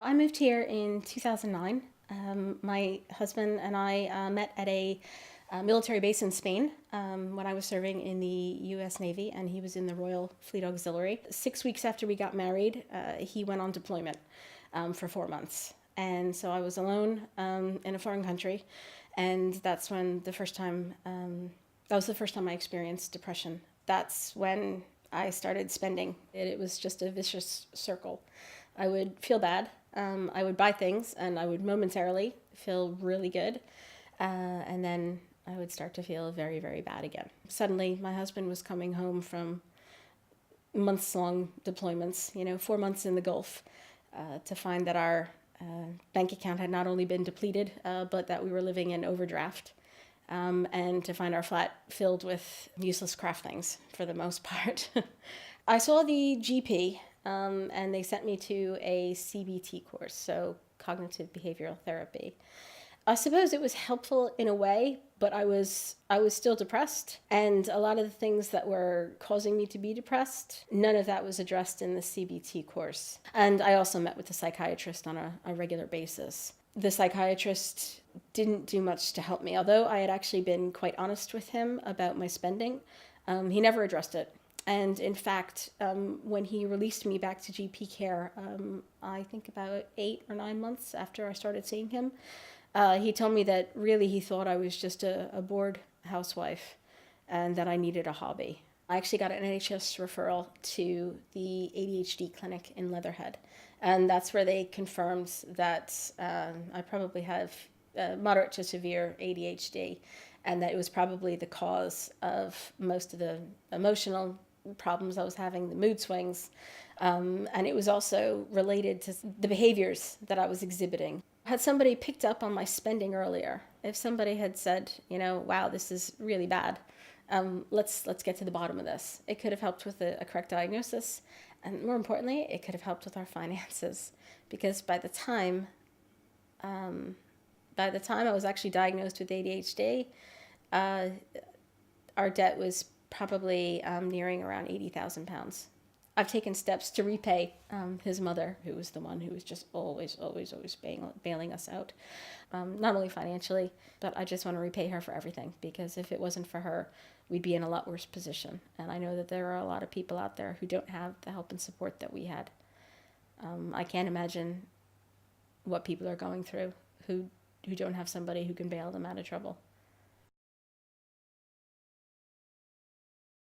I moved here in 2009. My husband and I met at a military base in Spain when I was serving in the U.S. Navy, and he was in the Royal Fleet Auxiliary. 6 weeks after we got married, he went on deployment for 4 months. And so I was alone in a foreign country, and that's when that was the first time I experienced depression. That's when I started spending. It was just a vicious circle. I would feel bad. I would buy things and I would momentarily feel really good. And then I would start to feel very, very bad again. Suddenly, my husband was coming home from months long deployments, 4 months in the Gulf, to find that our bank account had not only been depleted, but that we were living in overdraft. And to find our flat filled with useless craft things for the most part. I saw the GP, and they sent me to a CBT course, so cognitive behavioral therapy. I suppose it was helpful in a way, but I was still depressed, and a lot of the things that were causing me to be depressed, none of that was addressed in the CBT course. And I also met with a psychiatrist on a regular basis. The psychiatrist didn't do much to help me, although I had actually been quite honest with him about my spending. He never addressed it. And in fact, when he released me back to GP care, I think about 8 or 9 months after I started seeing him, he told me that really he thought I was just a bored housewife and that I needed a hobby. I actually got an NHS referral to the ADHD clinic in Leatherhead, and that's where they confirmed that I probably have moderate to severe ADHD, and that it was probably the cause of most of the emotional problems I was having, the mood swings, and it was also related to the behaviors that I was exhibiting. Had somebody picked up on my spending earlier, if somebody had said, wow, this is really bad, let's get to the bottom of this, it could have helped with a correct diagnosis, and more importantly, it could have helped with our finances, because by the time I was actually diagnosed with ADHD, our debt was probably nearing around £80,000. I've taken steps to repay his mother, who was the one who was just always bailing us out, not only financially, but I just want to repay her for everything, because if it wasn't for her, we'd be in a lot worse position. And I know that there are a lot of people out there who don't have the help and support that we had. I can't imagine what people are going through who don't have somebody who can bail them out of trouble.